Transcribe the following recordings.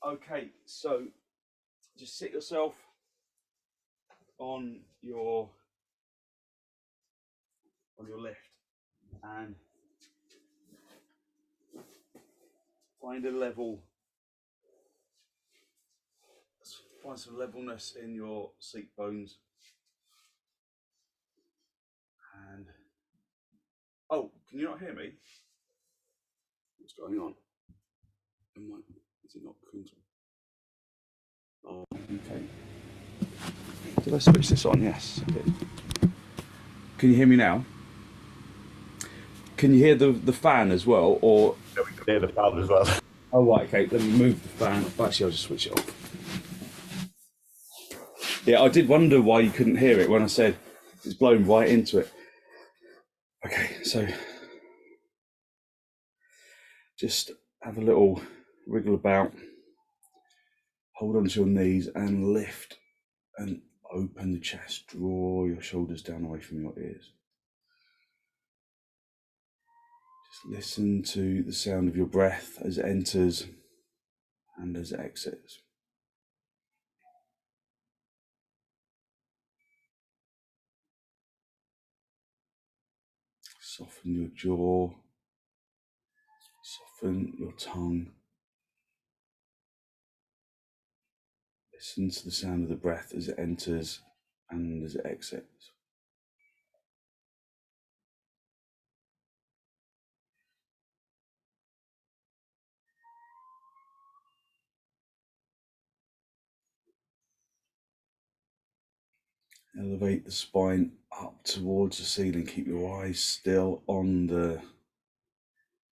Okay, so just sit yourself on your lift and find a level, find some levelness in your seat bones. And oh, can you not hear me? What's going on? Is it not cool? Oh, okay. Did I switch this on? Yes, I did. Can you hear me now? Can you hear the fan as well, or? Yeah, we can hear the fan as well. Oh right, okay. Let me move the fan. Actually, I'll just switch it off. Yeah, I did wonder why you couldn't hear it when I said it's blown right into it. Okay, so just have a little wriggle about, hold onto your knees and lift and open the chest. Draw your shoulders down away from your ears. Just listen to the sound of your breath as it enters and as it exits. Soften your jaw, soften your tongue. Listen to the sound of the breath as it enters and as it exits. Elevate the spine up towards the ceiling. Keep your eyes still on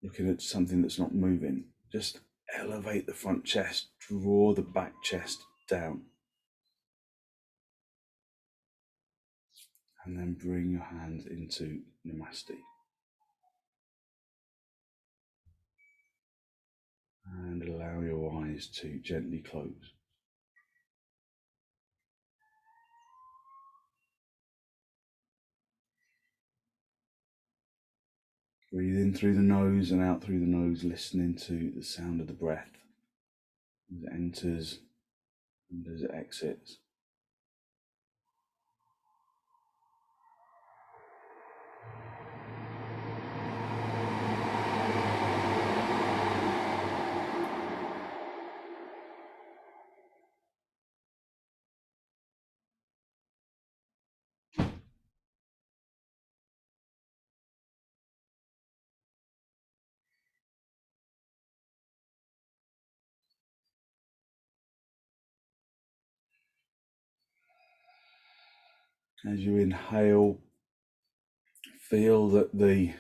looking at something that's not moving. Just elevate the front chest, draw the back chest down. And then bring your hands into Namaste. And allow your eyes to gently close. Breathe in through the nose and out through the nose, listening to the sound of the breath as it enters and as it exits. As you inhale, feel that the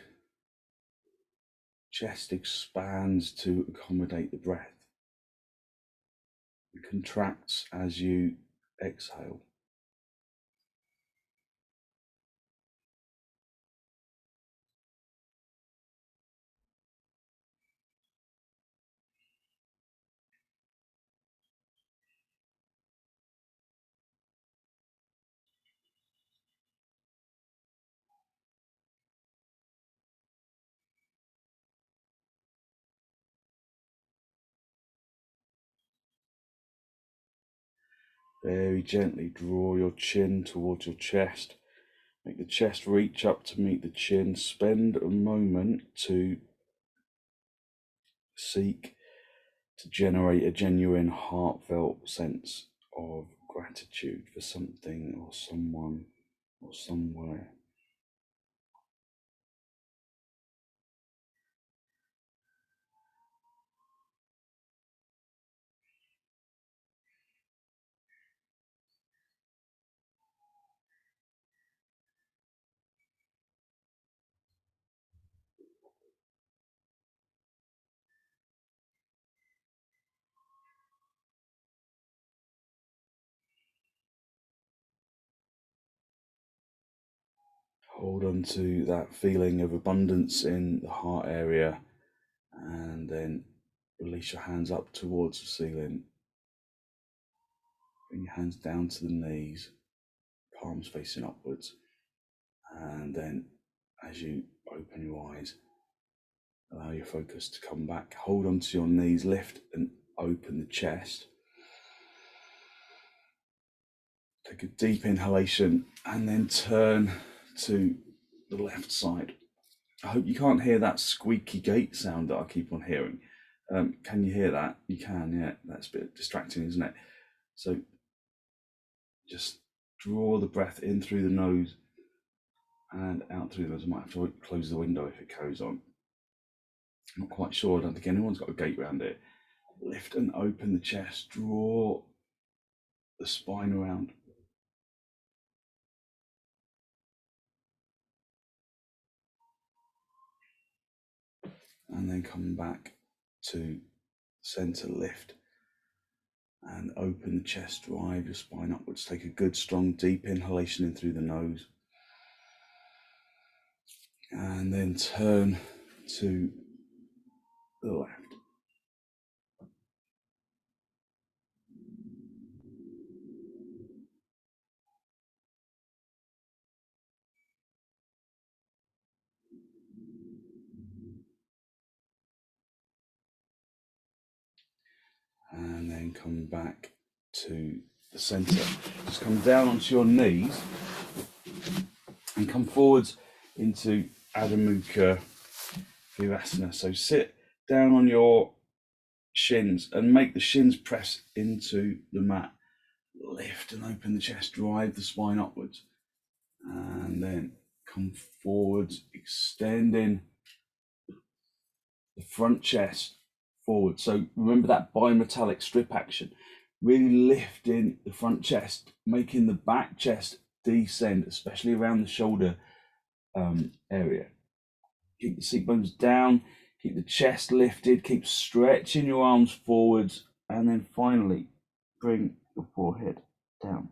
chest expands to accommodate the breath. It contracts as you exhale. Very gently draw your chin towards your chest. Make the chest reach up to meet the chin. Spend a moment to seek to generate a genuine, heartfelt sense of gratitude for something or someone or somewhere. Hold on to that feeling of abundance in the heart area and then release your hands up towards the ceiling. Bring your hands down to the knees, palms facing upwards. And then as you open your eyes, allow your focus to come back. Hold on to your knees, lift and open the chest. Take a deep inhalation and then turn to the left side. I hope you can't hear that squeaky gate sound that I keep on hearing. Can you hear that? You can, yeah. That's a bit distracting, isn't it? So just draw the breath in through the nose and out through the nose. I might have to close the window if it goes on. I'm not quite sure. I don't think anyone's got a gate around it. Lift and open the chest. Draw the spine around. And then come back to center, lift and open the chest, drive your spine upwards. Take a good strong deep inhalation in through the nose and then turn to the left. And then come back to the center. Just come down onto your knees and come forwards into Adho Mukha Virasana. So sit down on your shins and make the shins press into the mat. Lift and open the chest, drive the spine upwards. And then come forwards, extending the front chest forward. So remember that bimetallic strip action. Really lifting the front chest, making the back chest descend, especially around the shoulder area. Keep the seat bones down, keep the chest lifted, keep stretching your arms forwards, and then finally bring your forehead down.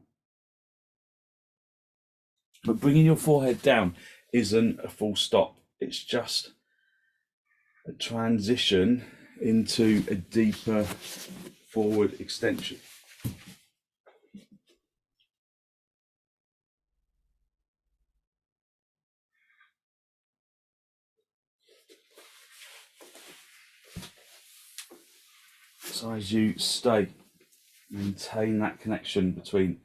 But bringing your forehead down isn't a full stop. It's just a transition into a deeper forward extension. So as you stay, maintain that connection between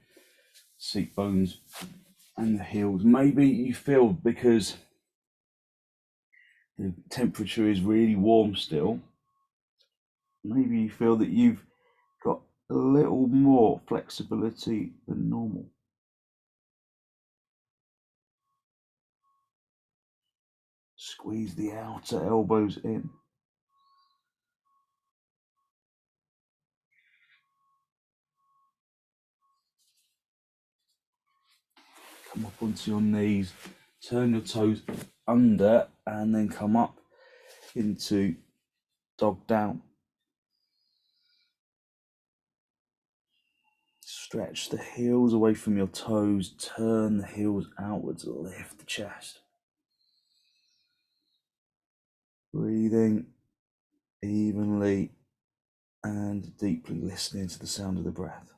seat bones and the heels. Maybe you feel, because the temperature is really warm still, maybe you feel that you've got a little more flexibility than normal. Squeeze the outer elbows in. Come up onto your knees, turn your toes under, and then come up into dog down. Stretch the heels away from your toes, turn the heels outwards, lift the chest. Breathing evenly and deeply, listening to the sound of the breath.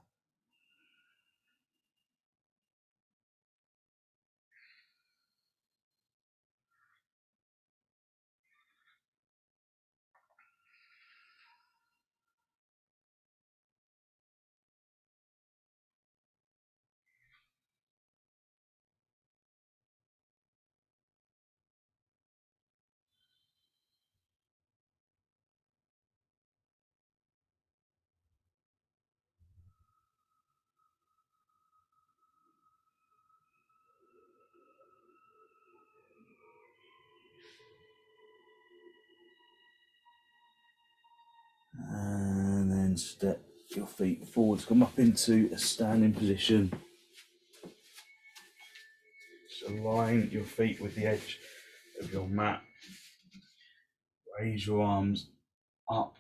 And then step your feet forwards, come up into a standing position. Just align your feet with the edge of your mat. Raise your arms up.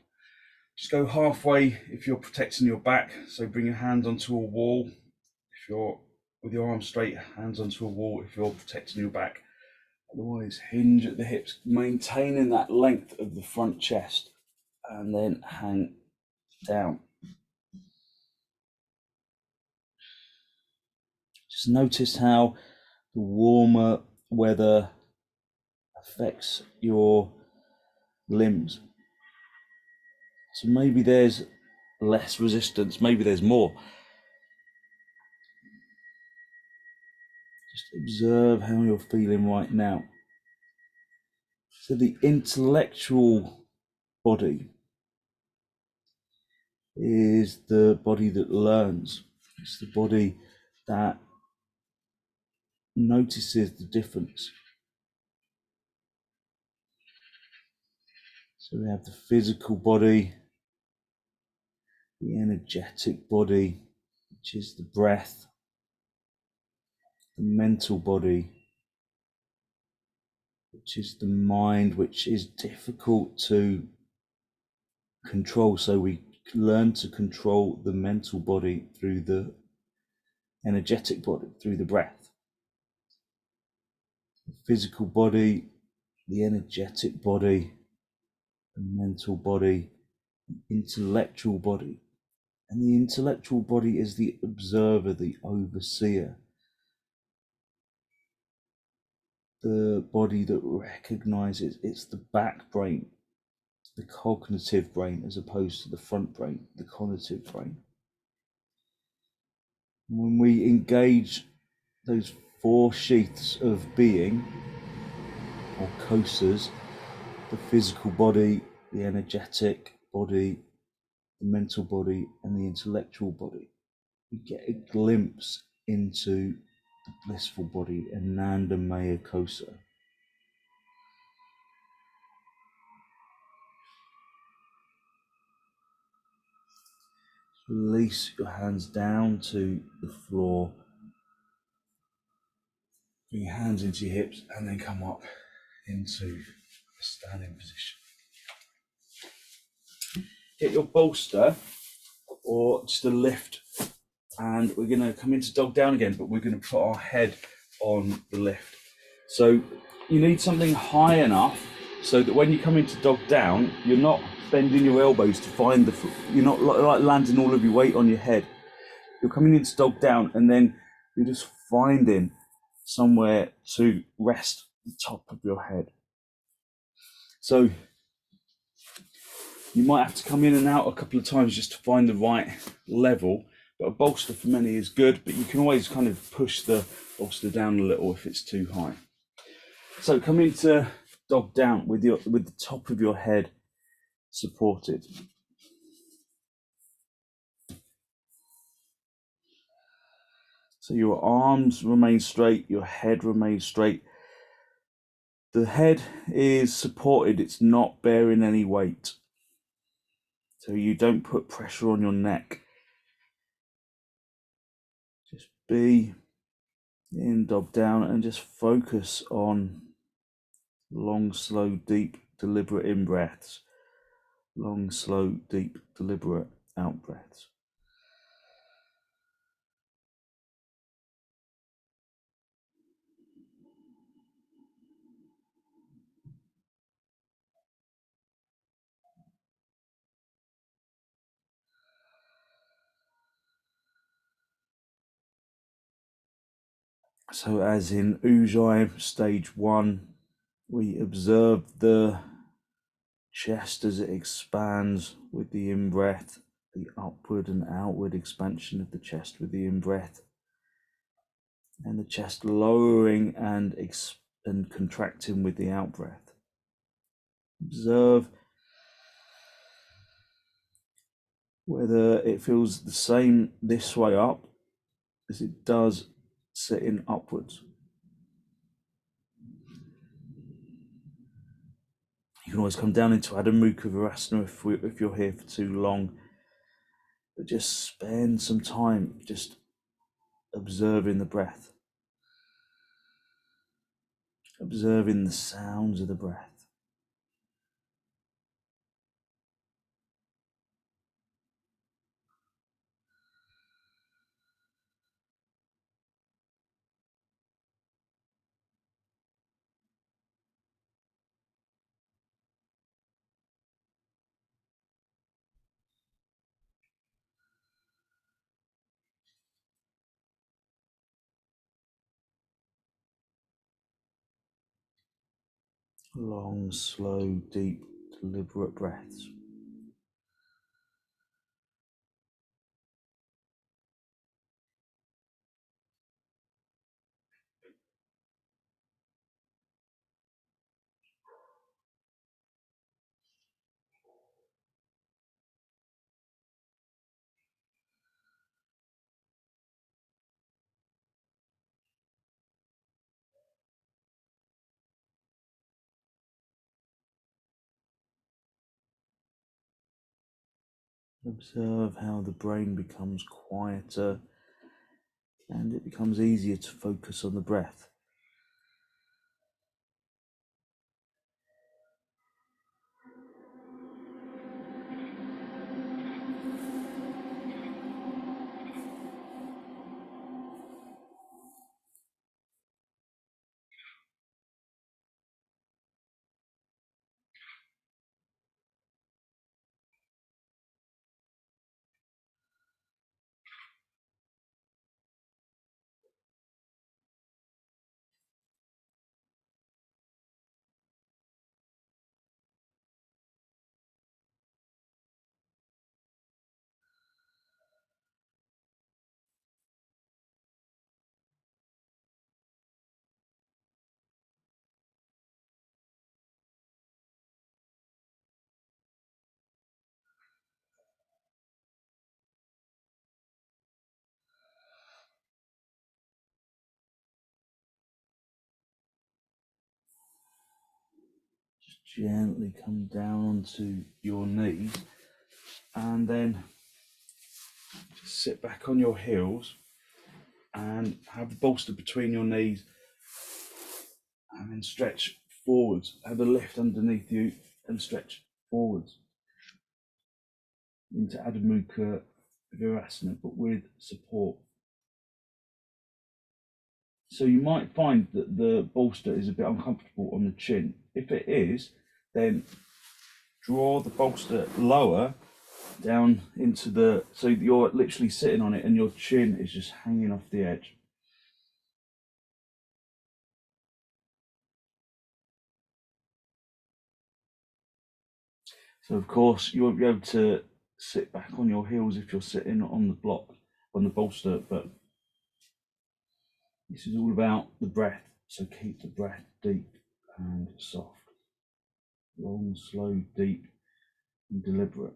Just go halfway if you're protecting your back. So bring your hands onto a wall. If you're with your arms straight, hands onto a wall if you're protecting your back. Otherwise, hinge at the hips, maintaining that length of the front chest, and then hang down. Just notice how the warmer weather affects your limbs. So maybe there's less resistance, maybe there's more. Just observe how you're feeling right now. So the intellectual body is the body that learns. It's the body that notices the difference. So we have the physical body, the energetic body, which is the breath, the mental body, which is the mind, which is difficult to control. So we learn to control the mental body through the energetic body, through the breath. The physical body, the energetic body, the mental body, the intellectual body. And the intellectual body is the observer, the overseer, the body that recognizes. It's the back brain, the cognitive brain, as opposed to the front brain, the cognitive brain. When we engage those four sheaths of being, or kosas, the physical body, the energetic body, the mental body, and the intellectual body, we get a glimpse into the blissful body, Ananda Maya Kosa. Release your hands down to the floor. Bring your hands into your hips and then come up into a standing position. Get your bolster or just a lift, and we're going to come into dog down again, but we're going to put our head on the lift. So you need something high enough so that when you come into dog down, you're not bending your elbows to find the foot. You're not like landing all of your weight on your head. You're coming into dog down and then you're just finding somewhere to rest the top of your head. So you might have to come in and out a couple of times just to find the right level, but a bolster for many is good, but you can always kind of push the bolster down a little if it's too high. So come into dog down with the top of your head supported. So your arms remain straight, your head remains straight. The head is supported, it's not bearing any weight. So you don't put pressure on your neck. Just be in dog down and just focus on long, slow, deep, deliberate in-breaths. Long, slow, deep, deliberate out-breaths. So as in Ujjayi stage 1, we observe the chest as it expands with the in-breath, the upward and outward expansion of the chest with the in-breath, and the chest lowering and contracting with the out-breath. Observe whether it feels the same this way up as it does sitting upwards. You can always come down into Adho Mukha Virasana if you're here for too long, but just spend some time just observing the breath, observing the sounds of the breath. Long, slow, deep, deliberate breaths. Observe how the brain becomes quieter and it becomes easier to focus on the breath. Just gently come down onto your knees and then just sit back on your heels and have the bolster between your knees and then stretch forwards. Have a lift underneath you and stretch forwards into Adho Mukha Virasana, but with support. So you might find that the bolster is a bit uncomfortable on the chin. If it is, then draw the bolster lower down into the, so you're literally sitting on it and your chin is just hanging off the edge. So of course you won't be able to sit back on your heels if you're sitting on the block, on the bolster, but this is all about the breath. So keep the breath deep and soft, long, slow, deep and deliberate.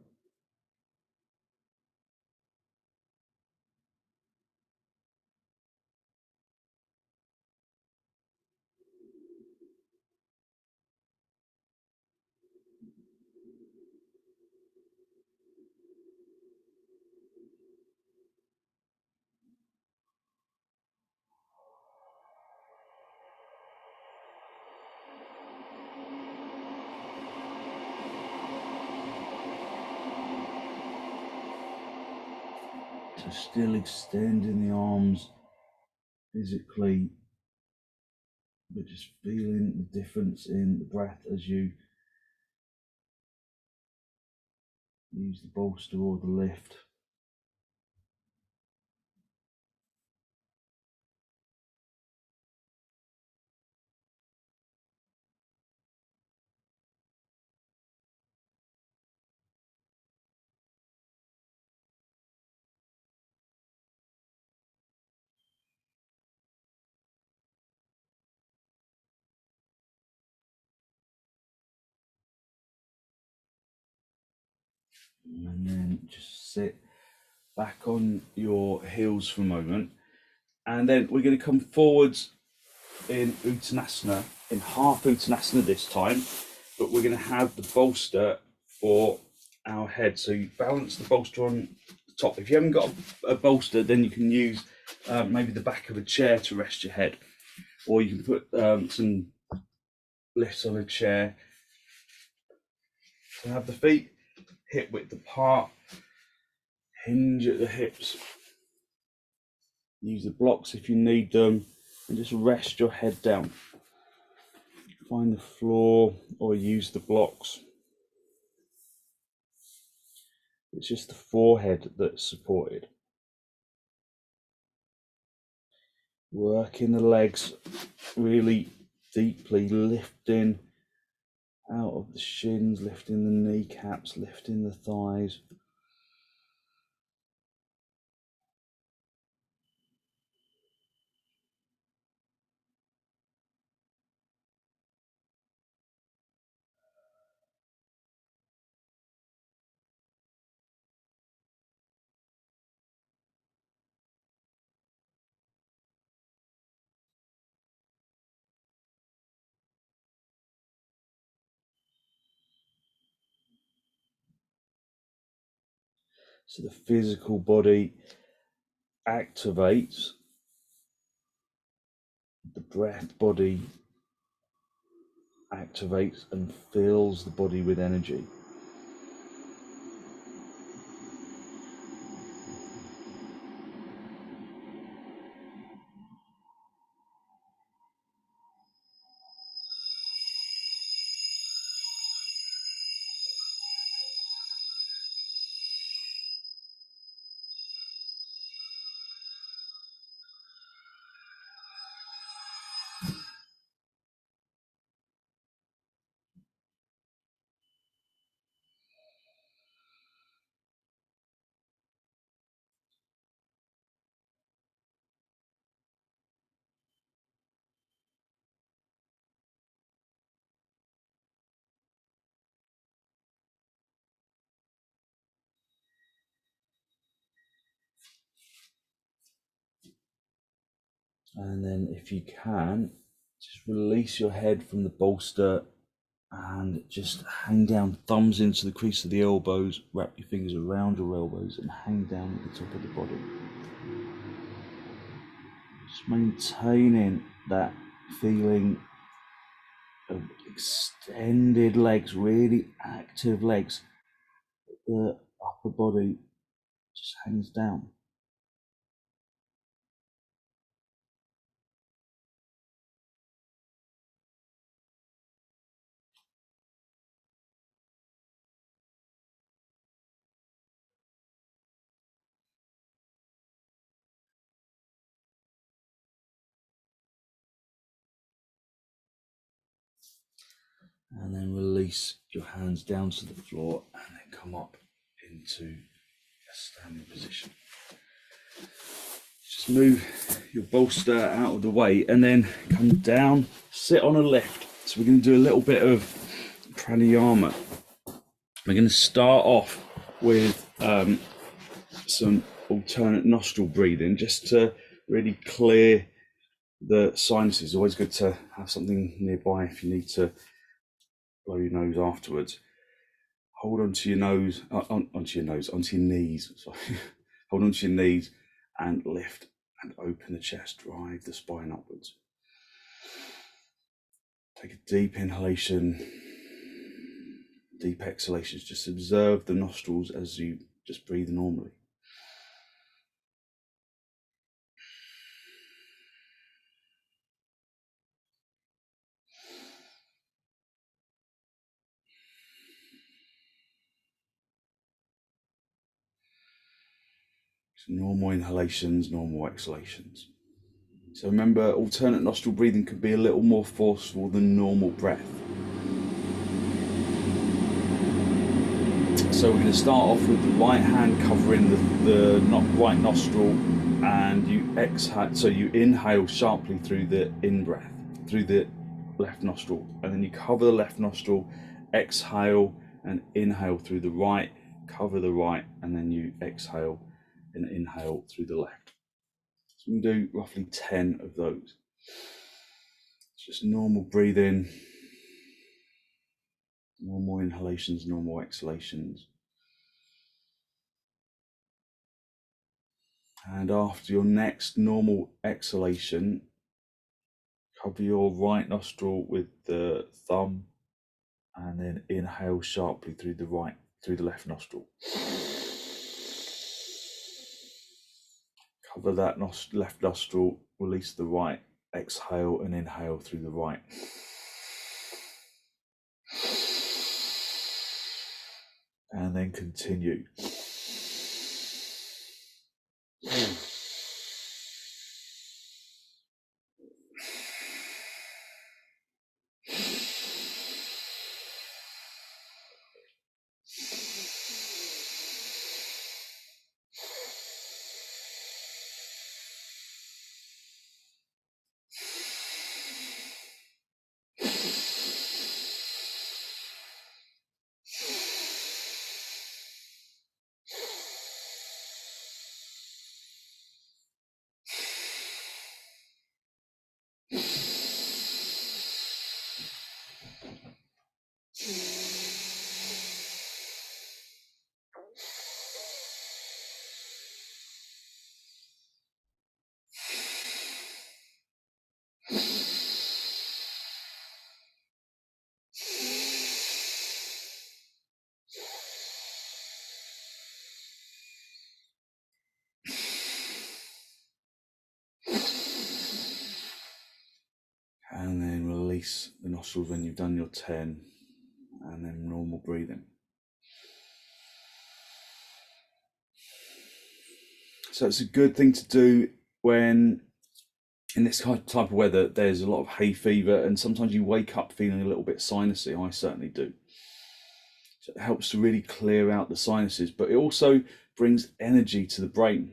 So still extending the arms physically, but just feeling the difference in the breath as you use the bolster or the lift. And then just sit back on your heels for a moment. And then we're going to come forwards in Uttanasana, in half Uttanasana this time, but we're going to have the bolster for our head. So you balance the bolster on the top. If you haven't got a bolster, then you can use maybe the back of a chair to rest your head, or you can put some lifts on a chair. So have the feet hip width apart, hinge at the hips. Use the blocks if you need them, and just rest your head down. Find the floor or use the blocks. It's just the forehead that's supported. Working the legs really deeply, lifting out of the shins, lifting the kneecaps, lifting the thighs. So the physical body activates, the breath body activates and fills the body with energy. And then if you can, just release your head from the bolster and just hang down, thumbs into the crease of the elbows, wrap your fingers around your elbows and hang down at the top of the body. Just maintaining that feeling of extended legs, really active legs. The upper body just hangs down. And then release your hands down to the floor and then come up into a standing position. Just move your bolster out of the way and then come down, sit on a lift. So we're going to do a little bit of pranayama. We're going to start off with some alternate nostril breathing just to really clear the sinuses. Always good to have something nearby if you need to blow your nose afterwards. Hold onto your nose, onto your knees. Sorry. Hold onto your knees and lift and open the chest, drive the spine upwards. Take a deep inhalation, deep exhalations. Just observe the nostrils as you just breathe normally. So normal inhalations, normal exhalations. So remember, alternate nostril breathing can be a little more forceful than normal breath. So we're going to start off with the right hand covering the right nostril, and you exhale. So you inhale sharply through the in-breath, through the left nostril, and then you cover the left nostril, exhale and inhale through the right, cover the right, and then you exhale and inhale through the left. So we can do roughly 10 of those. It's just normal breathing, normal inhalations, normal exhalations. And after your next normal exhalation, cover your right nostril with the thumb and then inhale sharply through the left nostril. Cover that left nostril, release the right, exhale and inhale through the right. And then continue. release the nostrils when you've done your 10, and then normal breathing. So it's a good thing to do when in this type of weather there's a lot of hay fever, and sometimes you wake up feeling a little bit sinusy. I certainly do. So it helps to really clear out the sinuses, but it also brings energy to the brain.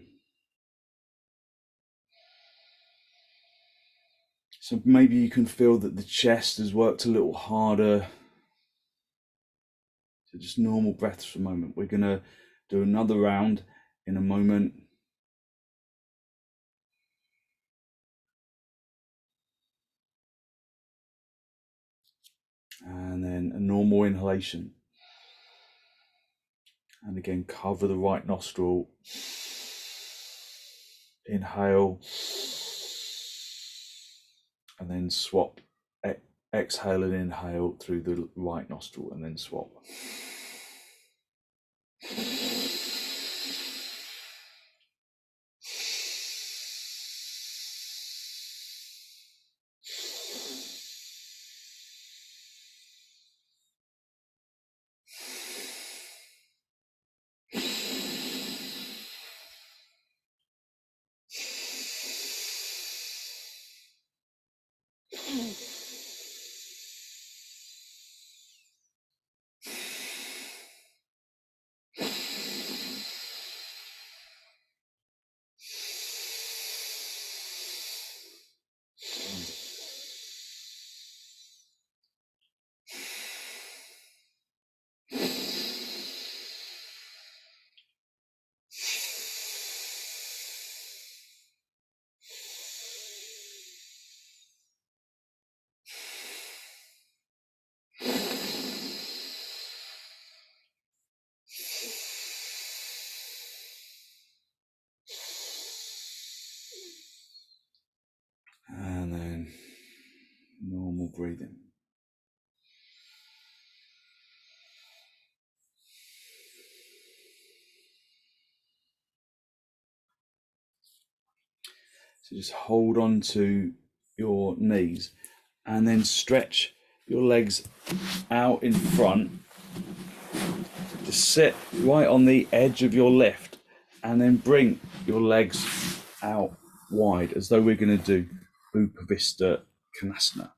So maybe you can feel that the chest has worked a little harder. So just normal breaths for a moment. We're going to do another round in a moment. And then a normal inhalation. And again, cover the right nostril. Inhale. And then swap. Exhale and inhale through the right nostril, and then swap. And then normal breathing. So just hold on to your knees and then stretch your legs out in front. Just sit right on the edge of your lift and then bring your legs out wide as though we're going to do Upavista Konasana.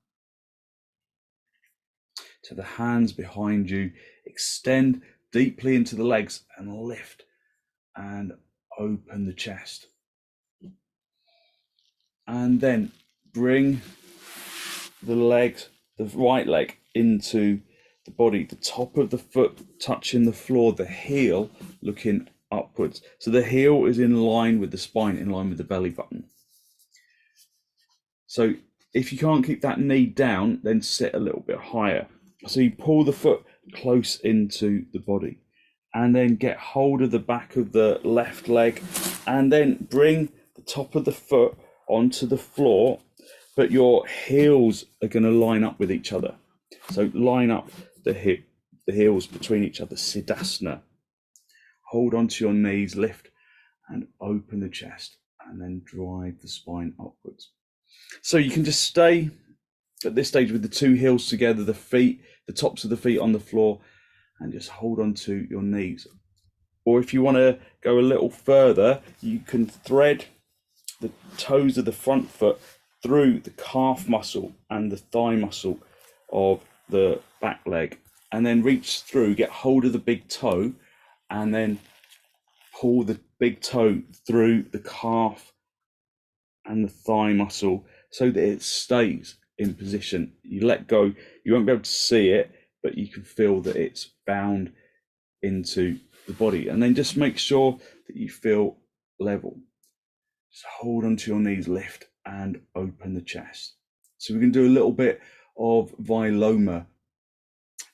So the hands behind you, extend deeply into the legs and lift and open the chest. And then bring the legs, the right leg into the body, the top of the foot touching the floor, the heel looking upwards. So the heel is in line with the spine, in line with the belly button. So if you can't keep that knee down, then sit a little bit higher. So you pull the foot close into the body and then get hold of the back of the left leg and then bring the top of the foot onto the floor, but your heels are going to line up with each other. So line up the heels between each other, Siddhasana. Hold onto your knees, lift and open the chest and then drive the spine upwards. So you can just stay at this stage with the two heels together, the feet, the tops of the feet on the floor, and just hold on to your knees. Or if you want to go a little further, you can thread the toes of the front foot through the calf muscle and the thigh muscle of the back leg, and then reach through, get hold of the big toe, and then pull the big toe through the calf and the thigh muscle so that it stays in position. You let go, you won't be able to see it, but you can feel that it's bound into the body. And then just make sure that you feel level. Just hold onto your knees, lift and open the chest. So we can do a little bit of Viloma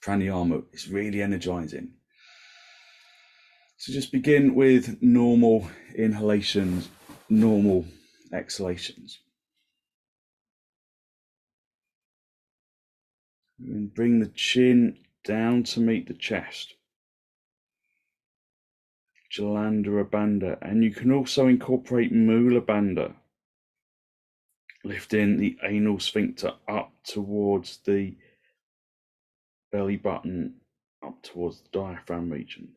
pranayama. It's really energizing. So just begin with normal inhalations, normal exhalations. And bring the chin down to meet the chest. Jalandhara Bandha, and you can also incorporate Mula Bandha. lifting the anal sphincter up towards the belly button, up towards the diaphragm region.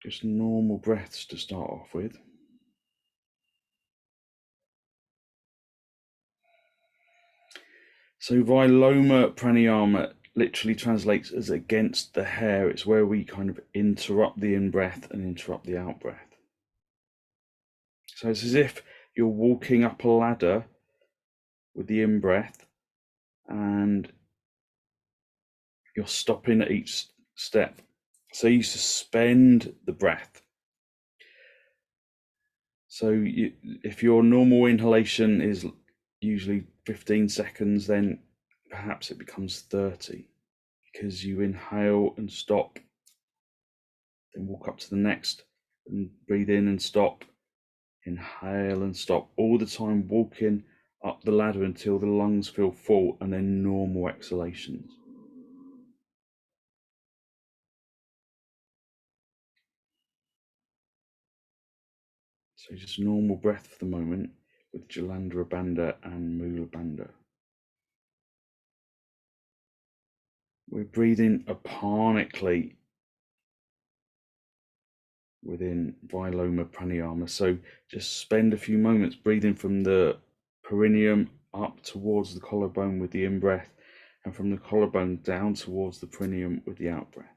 Just normal breaths to start off with. So Viloma pranayama literally translates as against the hair. It's where we kind of interrupt the in-breath and interrupt the out-breath. So it's as if you're walking up a ladder with the in-breath and you're stopping at each step. So you suspend the breath. So if your normal inhalation is usually 15 seconds, then perhaps it becomes 30, because you inhale and stop, then walk up to the next and breathe in and stop, inhale and stop, all the time walking up the ladder until the lungs feel full, and then normal exhalations. So just normal breath for the moment with Jalandhara Bandha and Mula Bandha. We're breathing apanically within Viloma pranayama. So just spend a few moments breathing from the perineum up towards the collarbone with the in-breath, and from the collarbone down towards the perineum with the out-breath.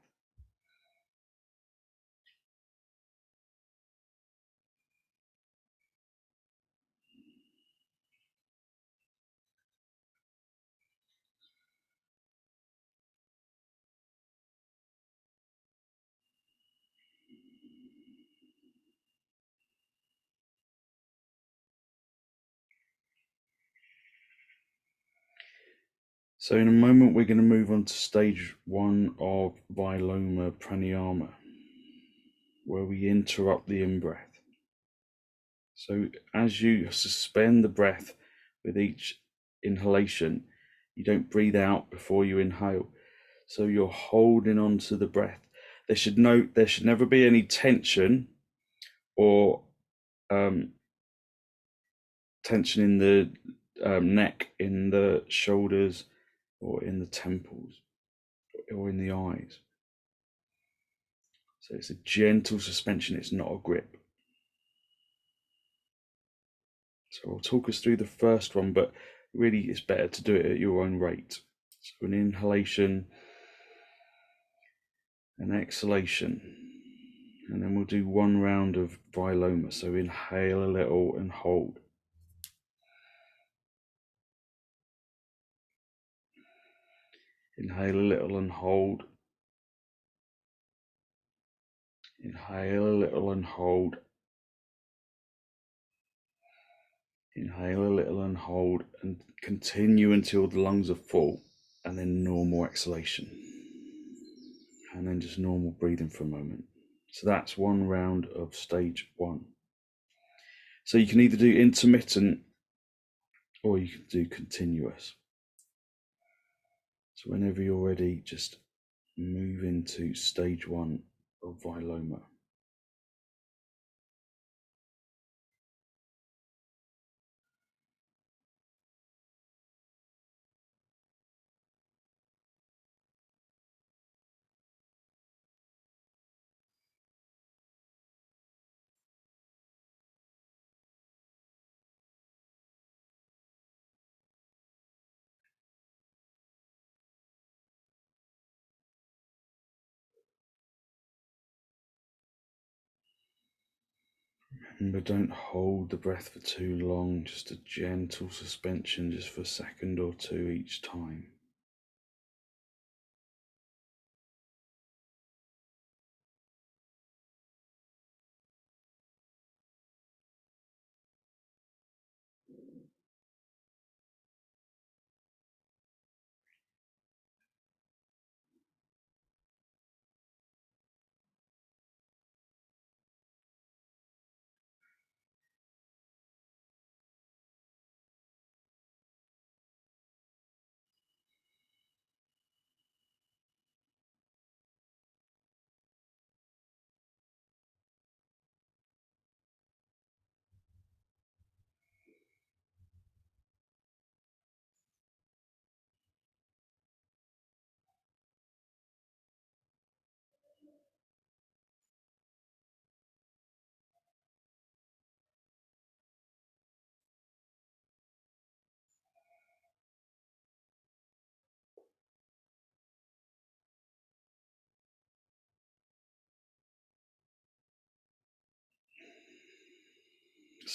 So in a moment, we're going to move on to stage 1 of Viloma pranayama, where we interrupt the in-breath. So as you suspend the breath with each inhalation, you don't breathe out before you inhale. So you're holding on to the breath. There should never be any tension or tension in the neck, in the shoulders, or in the temples, or in the eyes. So it's a gentle suspension, it's not a grip. So I'll talk us through the first one, but really it's better to do it at your own rate. So an inhalation, an exhalation, and then we'll do one round of Viloma. So inhale a little and hold. Inhale a little and hold. Inhale a little and hold. Inhale a little and hold, and continue until the lungs are full, and then normal exhalation. And then just normal breathing for a moment. So that's one round of stage 1. So you can either do intermittent or you can do continuous. So whenever you're ready, just move into stage 1 of Viloma. Remember, don't hold the breath for too long, just a gentle suspension, just for a second or two each time.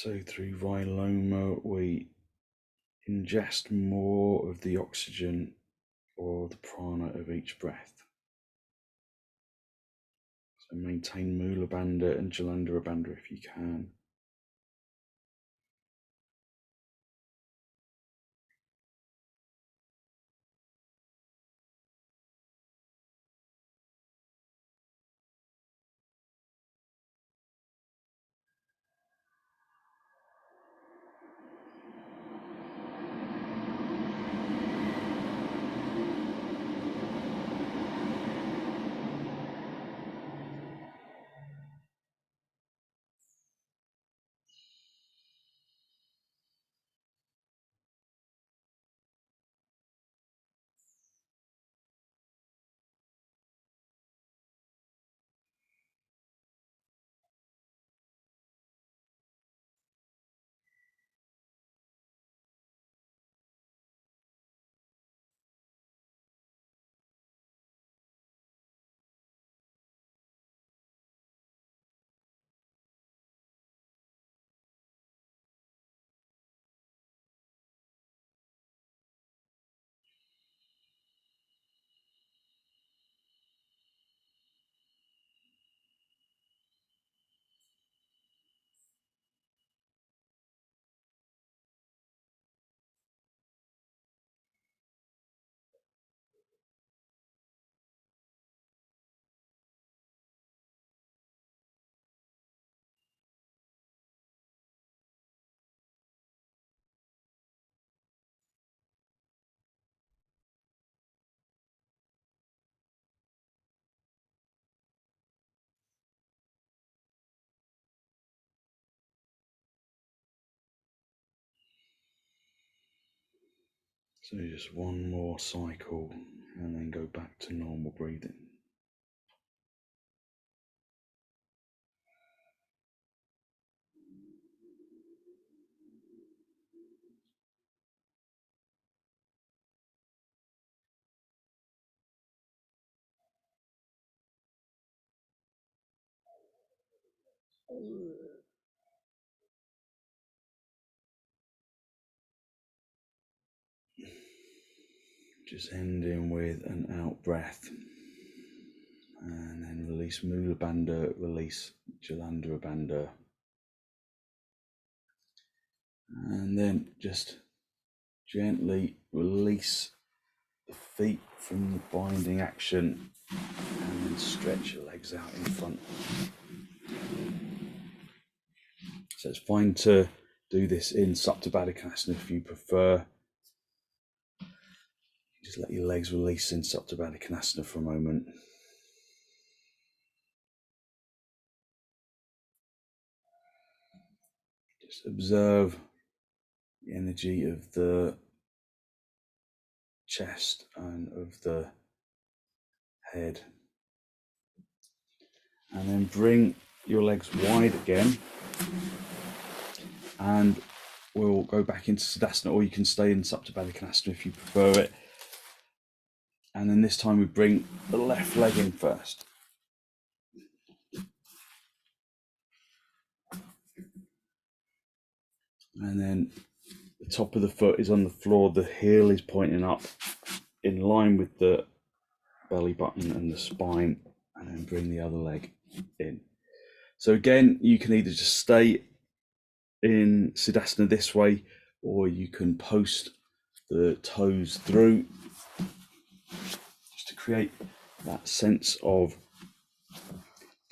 So through viloma, we ingest more of the oxygen or the prana of each breath. So maintain Mula Bandha and Jalandhara Bandha if you can. So just one more cycle and then go back to normal breathing. Just ending with an out breath. And then release Mula Bandha, release Jalandhara Bandha. And then just gently release the feet from the binding action and then stretch your legs out in front. So it's fine to do this in Supta Baddha Konasana if you prefer. Just let your legs release in Supta Baddha Konasana for a moment. Just observe the energy of the chest and of the head. And then bring your legs wide again. And we'll go back into Siddhasana, or you can stay in Supta Baddha Konasana if you prefer it. And then this time we bring the left leg in first. And then the top of the foot is on the floor, the heel is pointing up in line with the belly button and the spine, and then bring the other leg in. So again, you can either just stay in Siddhasana this way, or you can post the toes through, just to create that sense of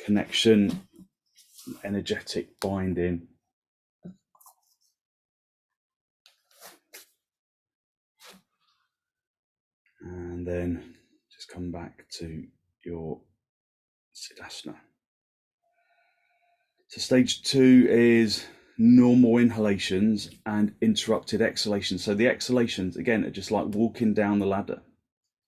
connection, energetic binding. And then just come back to your Siddhasana. So stage 2 is normal inhalations and interrupted exhalations. So the exhalations, again, are just like walking down the ladder.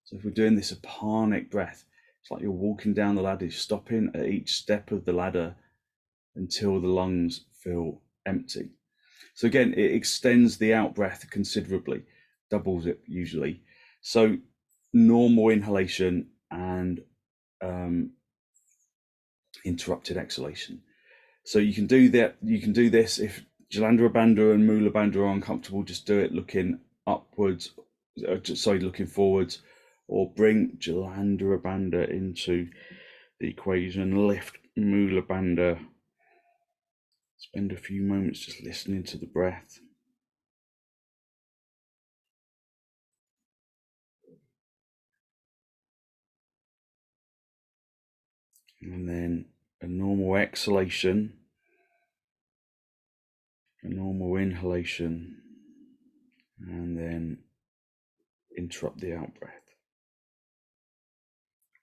So if we're doing this apanic breath, it's like you're walking down the ladder, stopping at each step of the ladder until the lungs feel empty. So again, it extends the out breath considerably, doubles it usually. So normal inhalation and interrupted exhalation. So you can do that. You can do this if Jalandhara Bandha and Mula Bandha are uncomfortable, just do it looking upwards, looking forwards, or bring Jalandhara Bandha into the equation, lift Mula Bandha. Spend a few moments just listening to the breath. And then a normal exhalation, a normal inhalation, and then interrupt the out breath.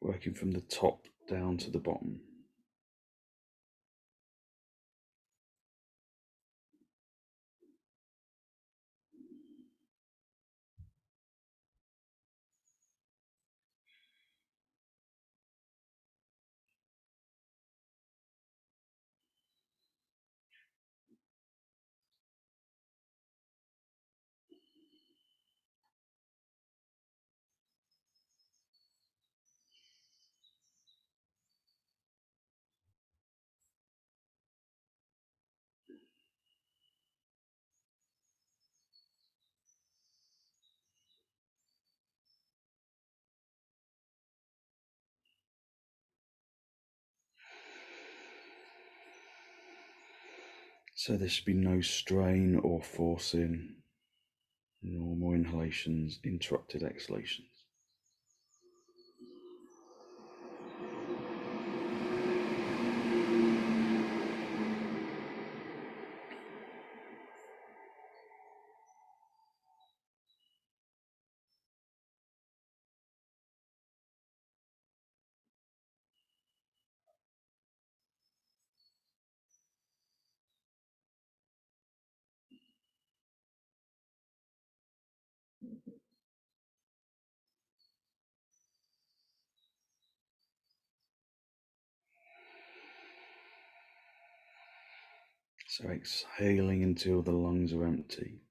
Working from the top down to the bottom. So there should be no strain or forcing. Normal inhalations, interrupted exhalations. So exhaling until the lungs are empty.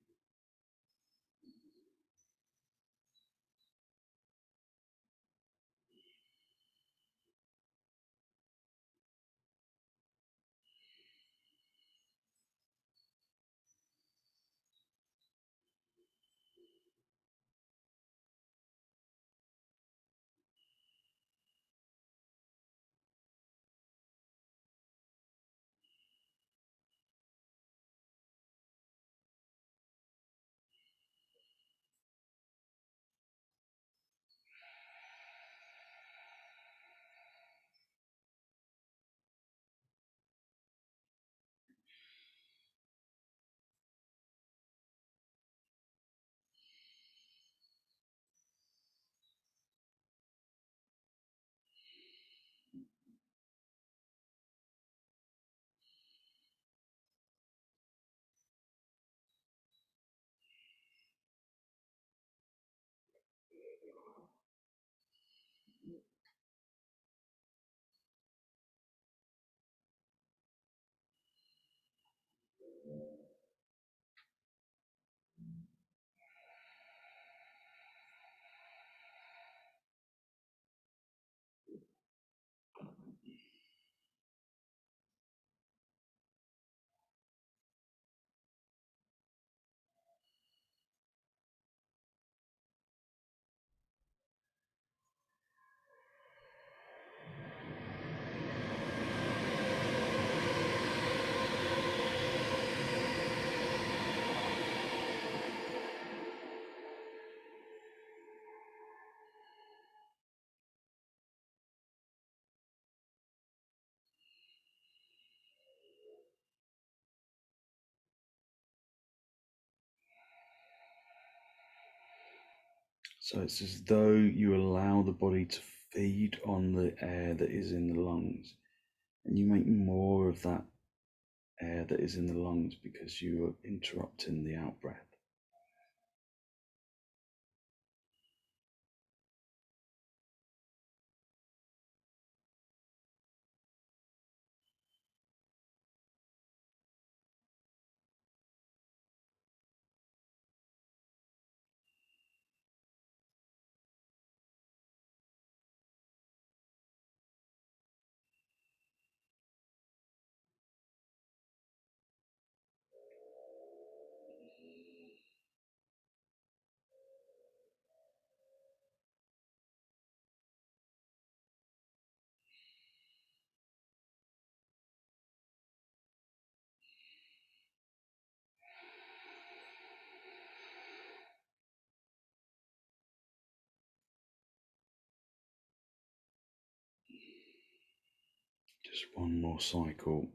So it's as though you allow the body to feed on the air that is in the lungs, and you make more of that air that is in the lungs because you are interrupting the out breath. Just one more cycle.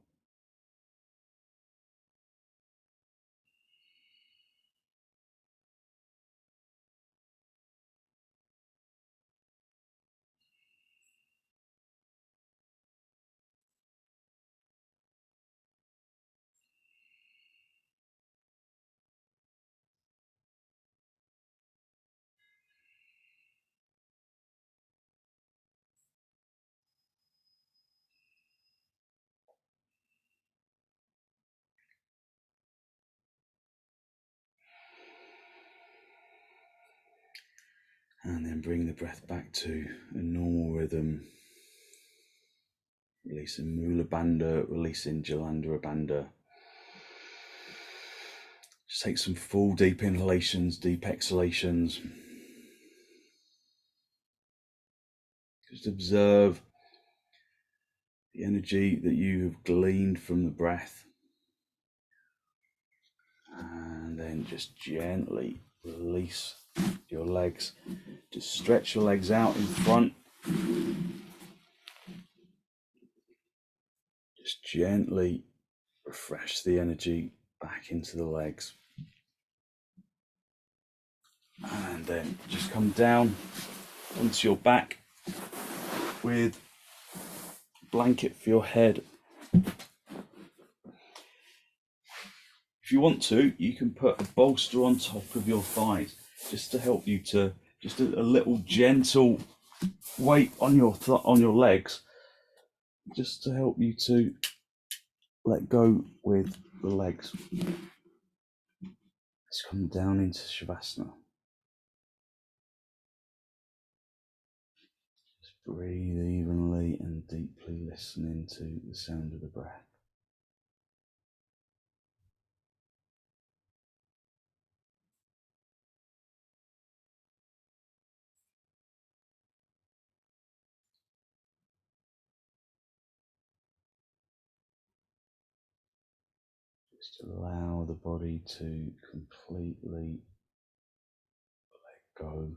And then bring the breath back to a normal rhythm. Releasing Mula Bandha, releasing Jalandhara Bandha. Just take some full deep inhalations, deep exhalations. Just observe the energy that you have gleaned from the breath. And then just gently release your legs. Just stretch your legs out in front. Just gently refresh the energy back into the legs. And then just come down onto your back with a blanket for your head. If you want to, you can put a bolster on top of your thighs just to help you to, just a little gentle weight on your legs, just to help you to let go with the legs. Let's come down into Shavasana. Just breathe evenly and deeply, listening to the sound of the breath. Just allow the body to completely let go.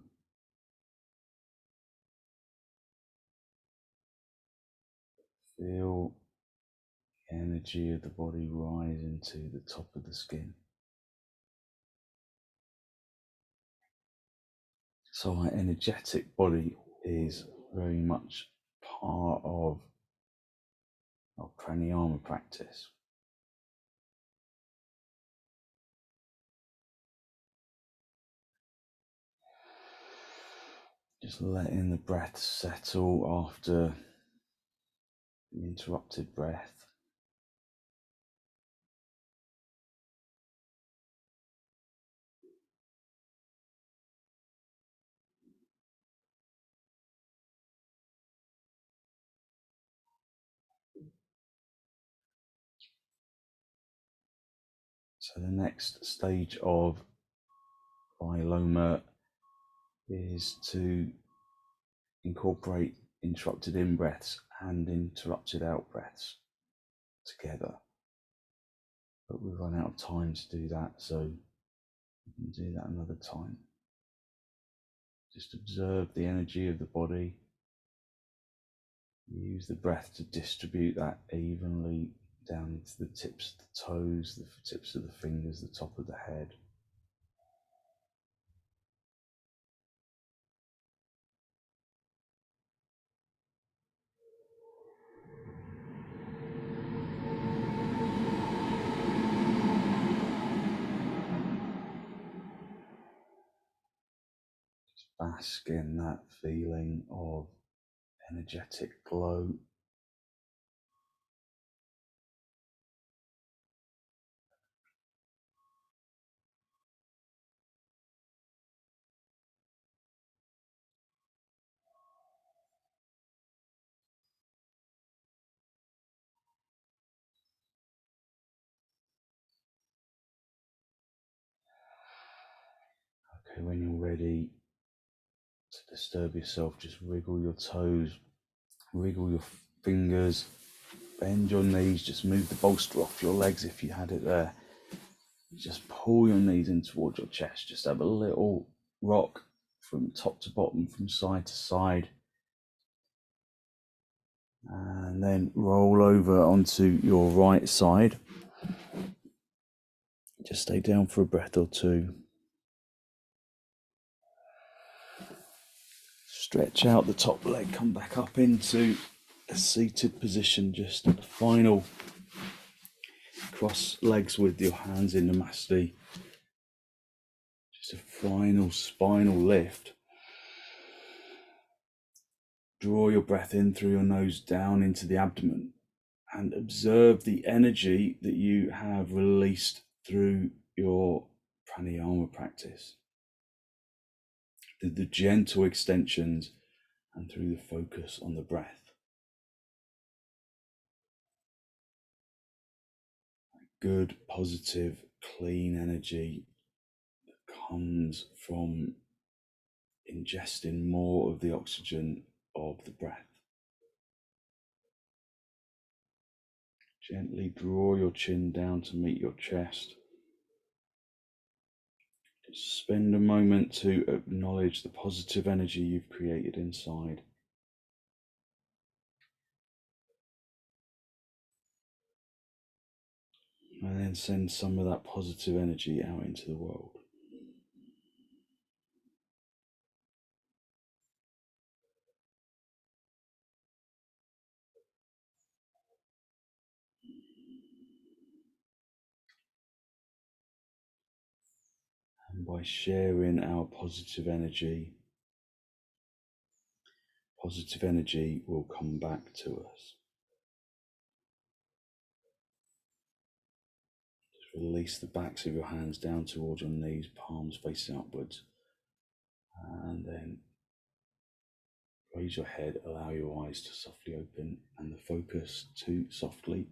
Feel the energy of the body rising to the top of the skin. So our energetic body is very much part of our pranayama practice. Just letting the breath settle after the interrupted breath. So the next stage of Viloma is to incorporate interrupted in-breaths and interrupted out-breaths together. But we've run out of time to do that, so we can do that another time. Just observe the energy of the body. Use the breath to distribute that evenly down into the tips of the toes, the tips of the fingers, the top of the head. Just bask in that feeling of energetic glow. Okay, when you're ready to disturb yourself, just wriggle your toes, wriggle your fingers, bend your knees, just move the bolster off your legs if you had it there. Just pull your knees in towards your chest, just have a little rock from top to bottom, from side to side. And And then roll over onto your right side. Just stay down for a breath or two. Stretch out the top leg, come back up into a seated position, just a final cross legs with your hands in Namaste. Just a final spinal lift. Draw your breath in through your nose down into the abdomen and observe the energy that you have released through your pranayama practice, through the gentle extensions and through the focus on the breath. Good, positive, clean energy that comes from ingesting more of the oxygen of the breath. Gently draw your chin down to meet your chest. Just spend a moment to acknowledge the positive energy you've created inside. And then send some of that positive energy out into the world. And by sharing our positive energy will come back to us. Just release the backs of your hands down towards your knees, palms facing upwards. And then raise your head, allow your eyes to softly open and the focus to softly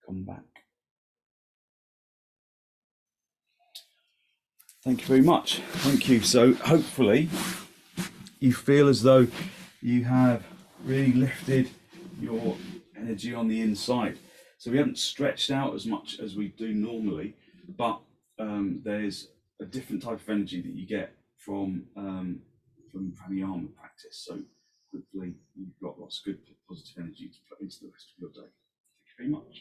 come back. Thank you very much. Thank you. So hopefully you feel as though you have really lifted your energy on the inside. So we haven't stretched out as much as we do normally, but there's a different type of energy that you get from pranayama practice. So hopefully you've got lots of good positive energy to put into the rest of your day. Thank you very much.